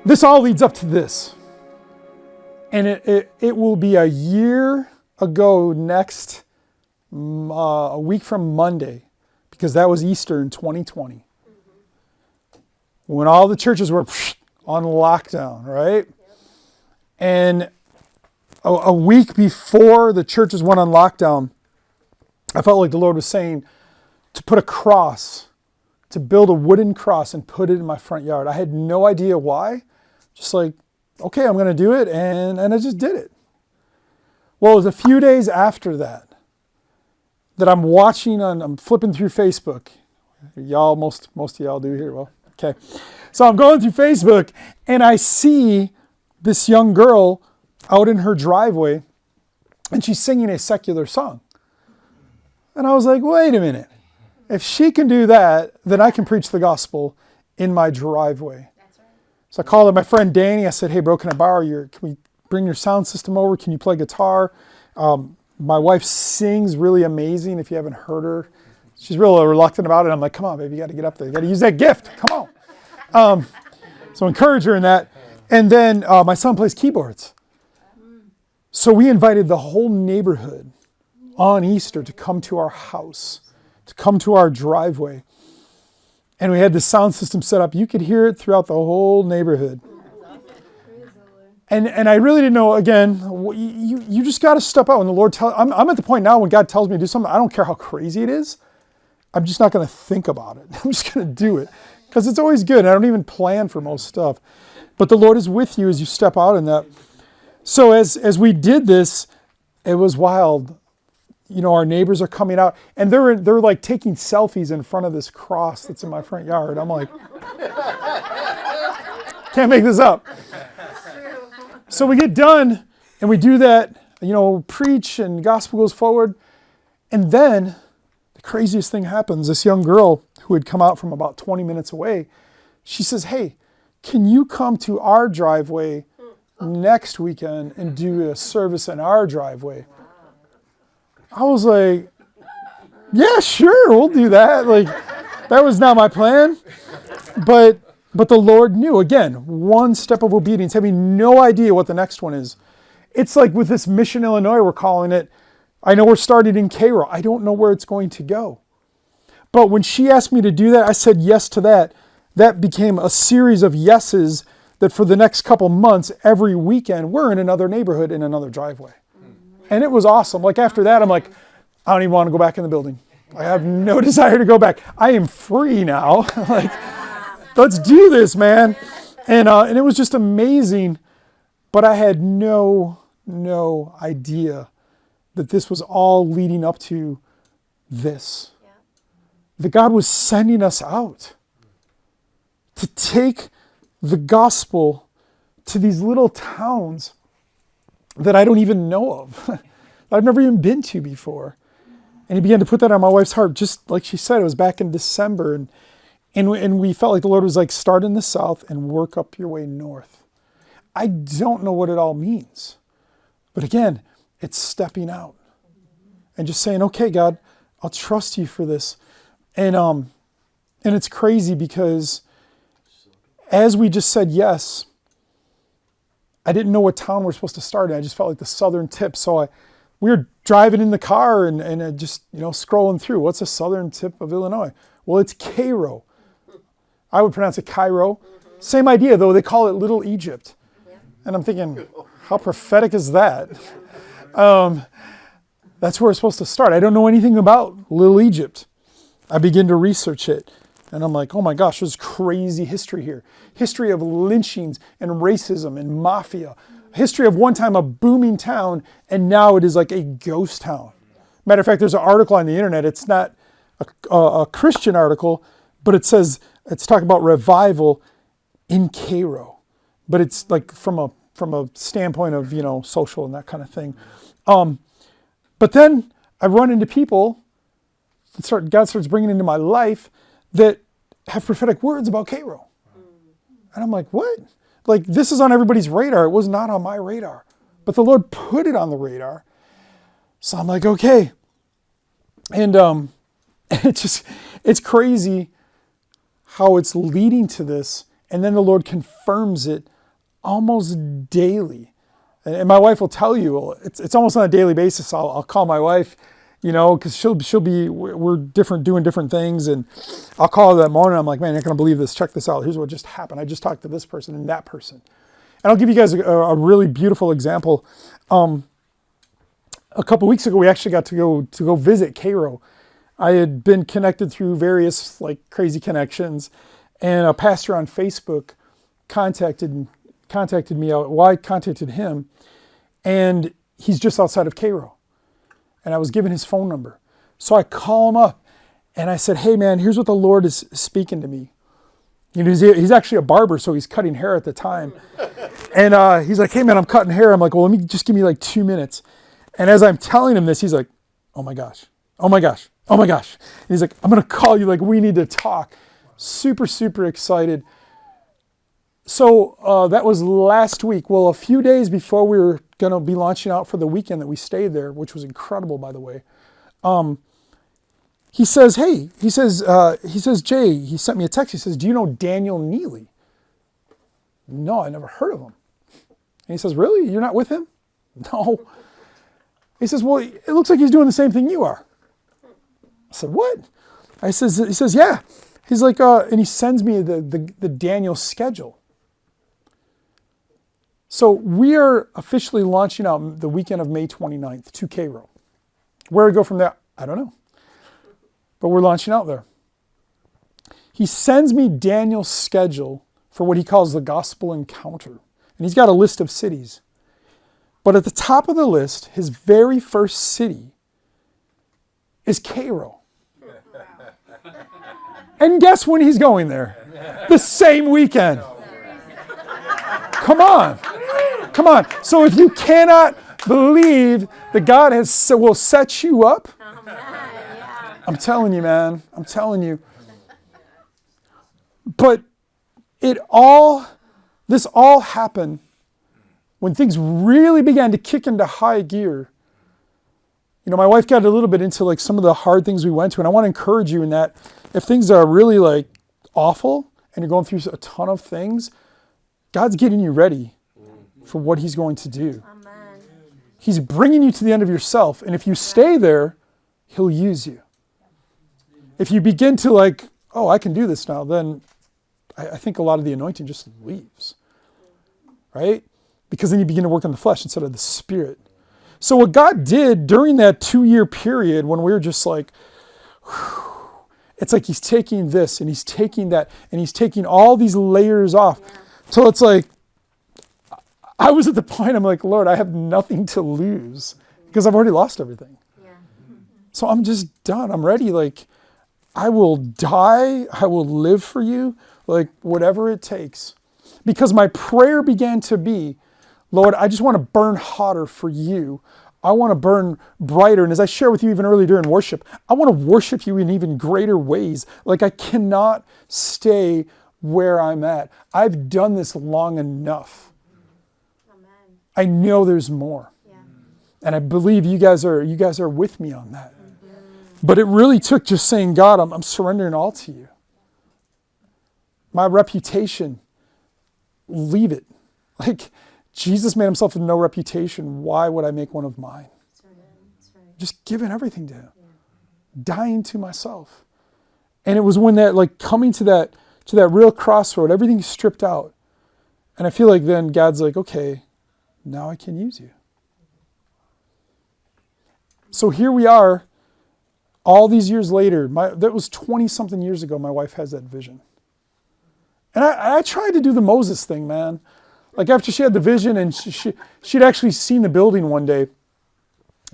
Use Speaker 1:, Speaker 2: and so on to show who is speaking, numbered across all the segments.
Speaker 1: this all leads up to this. And it will be a year ago next, a week from Monday, because that was Easter in 2020. When all the churches were on lockdown, right? And a week before the churches went on lockdown, I felt like the Lord was saying to put a cross, to build a wooden cross and put it in my front yard. I had no idea why. Just like, okay, I'm going to do it. And I just did it. Well, it was a few days after that I'm flipping through Facebook. Y'all, most of y'all do here. Well, okay. So I'm going through Facebook and I see this young girl out in her driveway and she's singing a secular song. And I was like, wait a minute. If she can do that, then I can preach the gospel in my driveway. That's right. So I called up my friend Danny. I said, hey bro, can we bring your sound system over? Can you play guitar? My wife sings really amazing. If you haven't heard her, she's real reluctant about it. I'm like, come on, baby, you got to get up there. You got to use that gift. Come on. So encourage her in that. And then my son plays keyboards. So we invited the whole neighborhood on Easter to come to our house, to come to our driveway. And we had the sound system set up. You could hear it throughout the whole neighborhood. And I really didn't know, again, you just got to step out when the Lord tells. I'm at the point now when God tells me to do something, I don't care how crazy it is. I'm just not going to think about it. I'm just going to do it because it's always good. I don't even plan for most stuff. But the Lord is with you as you step out in that. So as we did this, it was wild. You know, our neighbors are coming out and they're like taking selfies in front of this cross that's in my front yard. I'm like, can't make this up. So we get done and we do that, you know, preach and gospel goes forward. And then the craziest thing happens. This young girl who had come out from about 20 minutes away, she says, hey, can you come to our driveway next weekend and do a service in our driveway? I was like, yeah, sure, we'll do that. Like, that was not my plan. But the Lord knew, again, one step of obedience, having no idea what the next one is. It's like with this Mission, Illinois, we're calling it. I know we're started in Cairo. I don't know where it's going to go. But when she asked me to do that, I said yes to that. That became a series of yeses that for the next couple months, every weekend, we're in another neighborhood in another driveway. And it was awesome. Like after that, I'm like, I don't even want to go back in the building. I have no desire to go back. I am free now. Like, let's do this, man. And it was just amazing. But I had no idea that this was all leading up to this. Yeah. That God was sending us out to take the gospel to these little towns that I don't even know of, that I've never even been to before. And he began to put that on my wife's heart, just like she said, it was back in December. And we felt like the Lord was like, start in the south and work up your way north. I don't know what it all means. But again, it's stepping out and just saying, okay, God, I'll trust you for this. And it's crazy because as we just said yes, I didn't know what town we're supposed to start in. I just felt like the southern tip. So we were driving in the car and just, you know, scrolling through. What's the southern tip of Illinois? Well, it's Cairo. I would pronounce it Cairo. Same idea, though. They call it Little Egypt. And I'm thinking, how prophetic is that? That's where we're supposed to start. I don't know anything about Little Egypt. I begin to research it. And I'm like, oh my gosh, there's crazy history here. History of lynchings and racism and mafia. History of one time a booming town, and now it is like a ghost town. Matter of fact, there's an article on the internet. It's not a Christian article, but it says, it's talking about revival in Cairo. But it's like from a standpoint of, you know, social and that kind of thing. But then I run into people that God starts bringing into my life that have prophetic words about Cairo. And I'm like, what? Like, this is on everybody's radar. It was not on my radar. But the Lord put it on the radar. So I'm like, okay. And it's crazy how it's leading to this. And then the Lord confirms it almost daily. And my wife will tell you, it's almost on a daily basis. I'll call my wife, because we're doing different things. And I'll call her that morning. I'm like, man, you're not going to believe this. Check this out. Here's what just happened. I just talked to this person and that person. And I'll give you guys a really beautiful example. A couple weeks ago, we actually got to go visit Cairo. I had been connected through various crazy connections, and a pastor on Facebook contacted me. Well, I contacted him, and he's just outside of Cairo, and I was given his phone number. So I call him up, and I said, "Hey, man, here's what the Lord is speaking to me." He's actually a barber, so he's cutting hair at the time, and he's like, "Hey, man, I'm cutting hair." I'm like, "Well, let me just give me 2 minutes." And as I'm telling him this, he's like, "Oh my gosh, oh my gosh, oh my gosh." And he's like, "I'm going to call you, we need to talk." Super, super excited. So that was last week. Well, a few days before we were going to be launching out for the weekend that we stayed there, which was incredible, by the way. He says, "Hey," he says, "Jay," he sent me a text. He says, "Do you know Daniel Neely?" No, I never heard of him. And he says, "Really? You're not with him?" No. He says, "Well, it looks like he's doing the same thing you are." I said, "What?" He says, "Yeah." He's like, and he sends me the Daniel schedule. So we are officially launching out the weekend of May 29th to Cairo. Where we go from there, I don't know. But we're launching out there. He sends me Daniel's schedule for what he calls the gospel encounter. And he's got a list of cities. But at the top of the list, his very first city is Cairo. And guess when he's going there? The same weekend. Come on. Come on. So if you cannot believe that God will set you up, I'm telling you, man. I'm telling you. But this all happened when things really began to kick into high gear. My wife got a little bit into some of the hard things we went to, and I want to encourage you in that if things are really awful and you're going through a ton of things, God's getting you ready for what he's going to do. Amen. He's bringing you to the end of yourself, and if you stay there, he'll use you. If you begin to oh, I can do this now, then I think a lot of the anointing just leaves, right? Because then you begin to work on the flesh instead of the spirit. So what God did during that 2-year period when we were just it's like he's taking this and he's taking that and he's taking all these layers off. Yeah. So it's I was at the point, I'm like, Lord, I have nothing to lose because I've already lost everything. Yeah. So I'm just done. I'm ready. I will die. I will live for you. Whatever it takes. Because my prayer began to be, Lord, I just want to burn hotter for you. I want to burn brighter. And as I shared with you even earlier during worship, I want to worship you in even greater ways. I cannot stay where I'm at. I've done this long enough. Amen. I know there's more. Yeah. And I believe you guys are with me on that. Mm-hmm. But it really took just saying, God, I'm surrendering all to you. My reputation, leave it. Jesus made himself with no reputation. Why would I make one of mine? That's right. Just giving everything to him. Yeah. Dying to myself. And it was when that, coming to that real crossroad, everything's stripped out. And I feel then God's okay, now I can use you. So here we are, all these years later. That was 20-something years ago, my wife has that vision. And I tried to do the Moses thing, man. After she had the vision and she'd actually seen the building one day.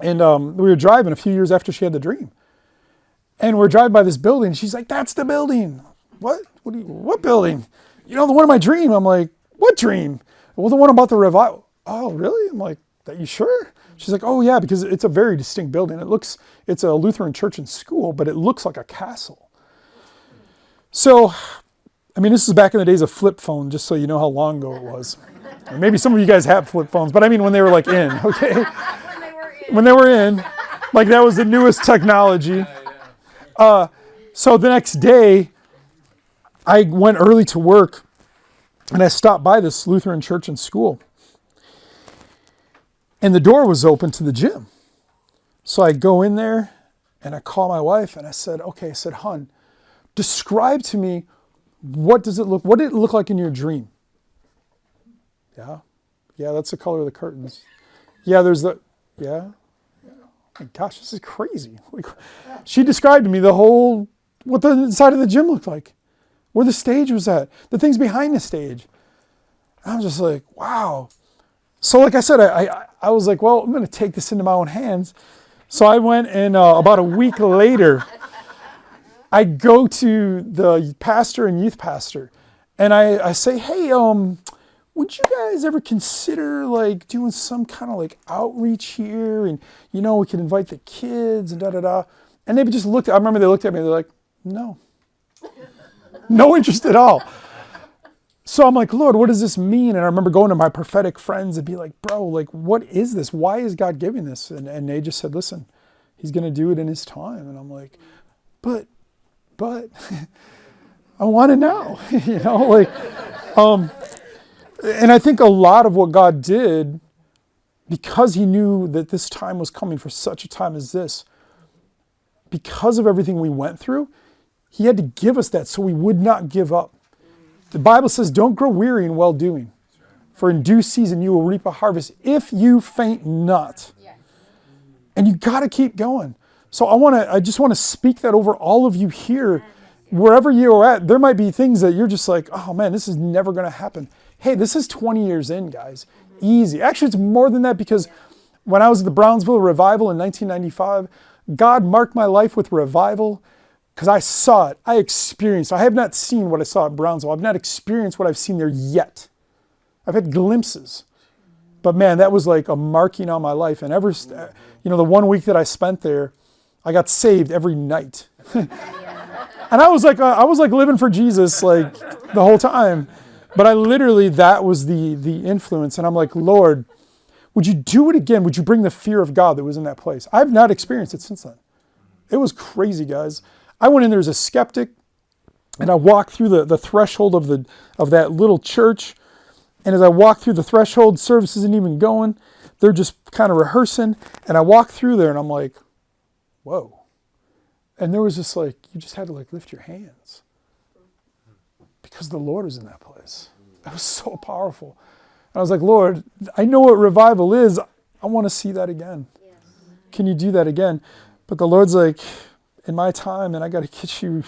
Speaker 1: And we were driving a few years after she had the dream. And we're driving by this building. And she's like, "That's the building." What? What building? The one in my dream. I'm like, "What dream?" "Well, the one about the revival." "Oh, really?" I'm like, "Are you sure?" She's like, "Oh, yeah, because it's a very distinct building. It's a Lutheran church and school, but it looks like a castle." So, this is back in the days of flip phone, just so you know how long ago it was. And maybe some of you guys have flip phones, but when they were in, okay? When they were in, that was the newest technology. So the next day, I went early to work, And I stopped by this Lutheran church and school. And the door was open to the gym. So I go in there and I call my wife and I said, okay, hon, describe to me what did it look like in your dream? Yeah, that's the color of the curtains. Yeah, yeah. My gosh, this is crazy. She described to me what the inside of the gym looked like, where the stage was at, the things behind the stage. And I was just like, wow. So like I said, I was like, well, I'm going to take this into my own hands. So I went and about a week later, I go to the pastor and youth pastor and I say, hey, would you guys ever consider like doing some kind of like outreach here? And, we can invite the kids and da-da-da. And they just I remember they looked at me, they're like, no. No interest at all. So I'm like, Lord, what does this mean? And I remember going to my prophetic friends and be like, bro, like, what is this? Why is God giving this? And they just said, listen, he's going to do it in his time. And I'm like, but I want to know, and I think a lot of what God did, because he knew that this time was coming for such a time as this, because of everything we went through, he had to give us that so we would not give up. The Bible says, don't grow weary in well-doing, for in due season you will reap a harvest if you faint not. And you got to keep going. So I just want to speak that over all of you here. Wherever you're at, there might be things that you're just like, oh man, this is never going to happen. Hey, this is 20 years in, guys. Easy. Actually, it's more than that, because when I was at the Brownsville revival in 1995, God marked my life with revival because I saw it. I experienced. I have not seen what I saw at Brownsville. I've not experienced what I've seen there yet. I've had glimpses. But man, that was like a marking on my life. And the 1 week that I spent there, I got saved every night. And I was like living for Jesus like the whole time. But that was the influence. And I'm like, Lord, would you do it again? Would you bring the fear of God that was in that place? I've not experienced it since then. It was crazy, guys. I went in there as a skeptic, and I walked through the threshold of that little church. And as I walked through the threshold, service isn't even going. They're just kind of rehearsing. And I walked through there, and I'm like, whoa. And there was just like, you just had to like lift your hands, because the Lord was in that place. It was so powerful. And I was like, Lord, I know what revival is. I want to see that again. Yes. Can you do that again? But the Lord's like, in my time, and I got to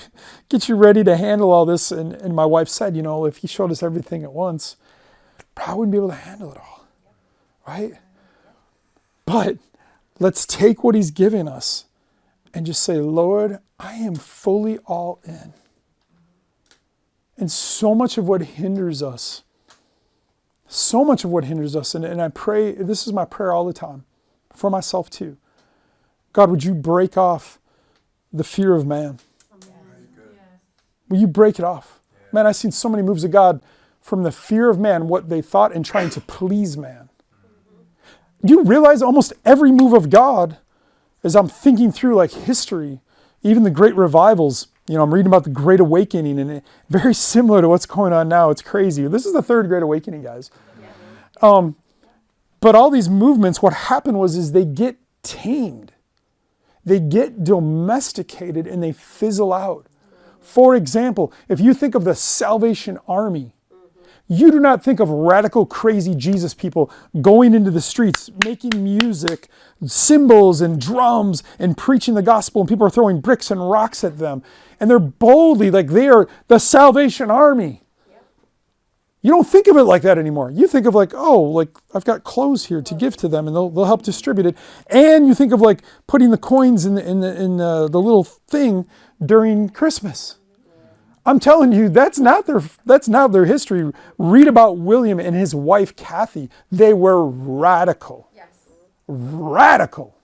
Speaker 1: get you ready to handle all this. And my wife said, if he showed us everything at once, probably wouldn't be able to handle it all. Right? But let's take what he's giving us and just say, Lord, I am fully all in. And so much of what hinders us, and I pray, this is my prayer all the time, for myself too. God, would you break off the fear of man? Will you break it off? Man, I've seen so many moves of God from the fear of man, what they thought, and trying to please man. Do you realize almost every move of God, as I'm thinking through like history, even the great revivals, I'm reading about the Great Awakening, and very similar to what's going on now. It's crazy. This is the third Great Awakening, guys. But all these movements, what happened is they get tamed. They get domesticated, and they fizzle out. For example, if you think of the Salvation Army, you do not think of radical, crazy Jesus people going into the streets, making music, cymbals and drums, and preaching the gospel, and people are throwing bricks and rocks at them. And they're boldly, like they are the Salvation Army. Yep. You don't think of it like that anymore. You think of like, oh, like I've got clothes here to give to them, and they'll help distribute it. And you think of like putting the coins in the little thing during Christmas. I'm telling you, that's not their history. Read about William and his wife Kathy. They were radical. Yes. Radical.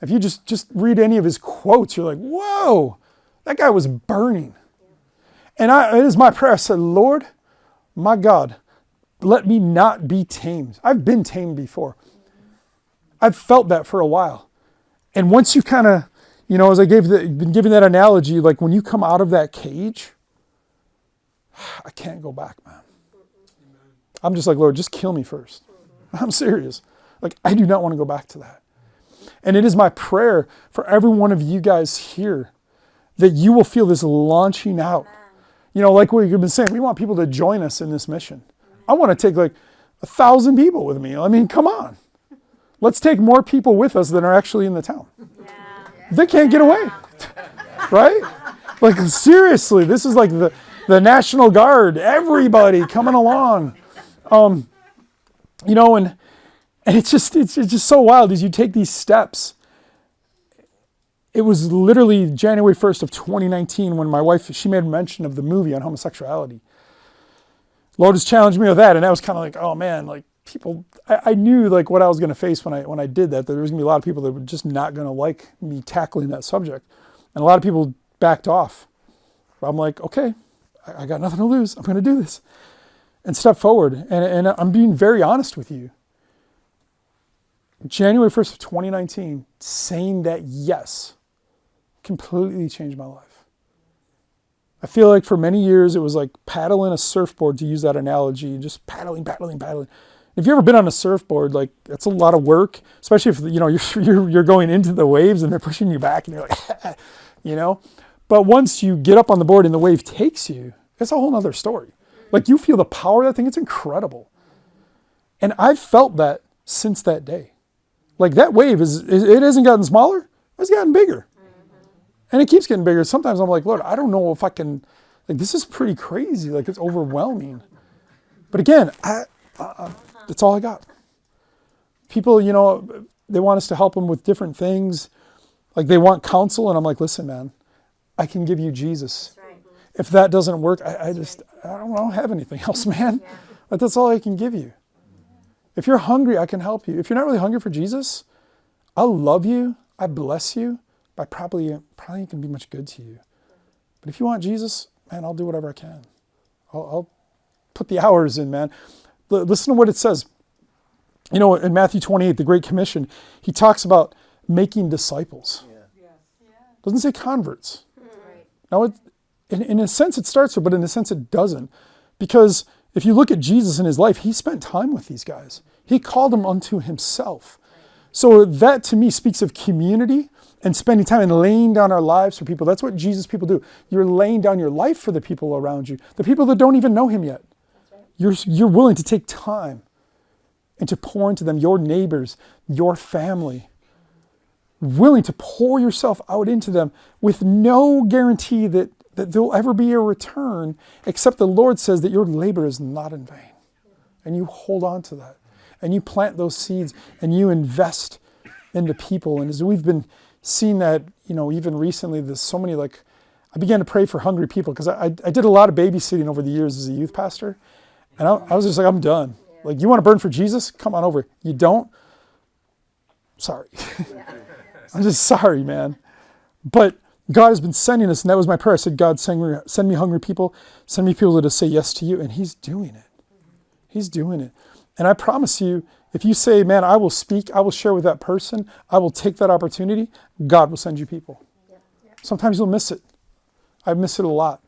Speaker 1: If you just read any of his quotes, you're like, whoa, that guy was burning. And it is my prayer. I said, Lord, my God, let me not be tamed. I've been tamed before. I've felt that for a while. And once you kind of, as I been giving that analogy, like when you come out of that cage, I can't go back, man. I'm just like, Lord, just kill me first. I'm serious. Like, I do not want to go back to that. And it is my prayer for every one of you guys here that you will feel this launching out. You know, like we've been saying, we want people to join us in this mission. I want to take like 1,000 people with me. I mean, come on. Let's take more people with us than are actually in the town. They can't get away. Right? Like, seriously, this is like the National Guard. Everybody coming along. You know, and it's just so wild as you take these steps. It was literally January 1st of 2019 when my wife, she made mention of the movie on homosexuality. Lord has challenged me with that, and I was kind of like, oh man, like people, I knew like what I was going to face when I did that there was going to be a lot of people that were just not going to like me tackling that subject. And a lot of people backed off. But I'm like, okay, I got nothing to lose. I'm going to do this. And step forward. And I'm being very honest with you. January 1st of 2019, saying that yes, completely changed my life. I feel like for many years it was like paddling a surfboard, to use that analogy, just paddling. If you've ever been on a surfboard, like that's a lot of work, especially if you know you're going into the waves and they're pushing you back and you're like, you know. But once you get up on the board and the wave takes you, it's a whole nother story. Like you feel the power of that thing. It's incredible. And I've felt that since that day. Like that wave it hasn't gotten smaller. It's gotten bigger. And it keeps getting bigger. Sometimes I'm like, Lord, I don't know if I can, like this is pretty crazy. Like it's overwhelming. But again, that's all I got. People, you know, they want us to help them with different things. Like they want counsel. And I'm like, listen, man, I can give you Jesus. If that doesn't work, I don't have anything else, man. But that's all I can give you. If you're hungry, I can help you. If you're not really hungry for Jesus, I'll love you. I bless you. But I probably ain't gonna be much good to you. But if you want Jesus, man, I'll do whatever I can. I'll put the hours in, man. Listen to what it says. You know, in Matthew 28, the Great Commission, he talks about making disciples. Doesn't say converts. Now, in a sense it starts there, but in a sense it doesn't. Because if you look at Jesus in his life, he spent time with these guys. He called them unto himself. So that to me speaks of community and spending time and laying down our lives for people. That's what Jesus people do. You're laying down your life for the people around you, the people that don't even know him yet. You're willing to take time and to pour into them, your neighbors, your family. Willing to pour yourself out into them with no guarantee that there'll ever be a return, except the Lord says that your labor is not in vain. And you hold on to that. And you plant those seeds and you invest into people. And as we've been seeing that, you know, even recently, there's so many, like, I began to pray for hungry people because I did a lot of babysitting over the years as a youth pastor. And I was just like, I'm done. Like, you want to burn for Jesus? Come on over. You don't? Sorry. I'm just sorry, man. But God has been sending us, and that was my prayer. I said, God, send me hungry people. Send me people to say yes to you. And he's doing it. He's doing it. And I promise you, if you say, man, I will speak, I will share with that person, I will take that opportunity, God will send you people. Sometimes you'll miss it. I miss it a lot.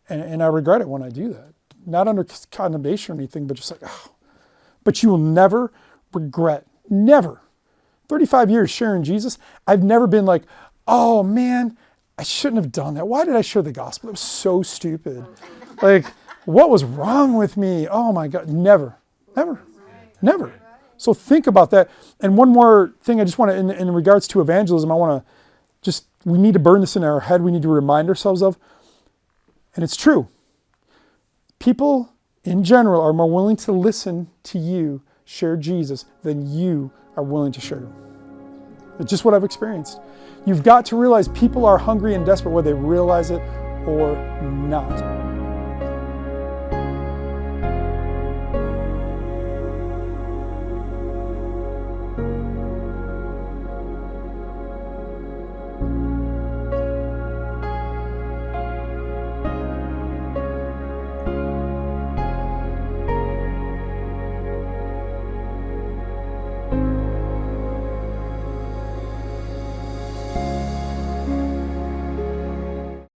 Speaker 1: And I regret it when I do that. Not under condemnation or anything, but just like, oh. But you will never regret. Never. 35 years sharing Jesus, I've never been like, oh man, I shouldn't have done that. Why did I share the gospel? It was so stupid. Like, what was wrong with me? Oh my God, never. So think about that. And one more thing I just want to, in regards to evangelism, I want to we need to burn this in our head. We need to remind ourselves of, and it's true. People in general are more willing to listen to you share Jesus than you are willing to share him. It's just what I've experienced. You've got to realize people are hungry and desperate whether they realize it or not.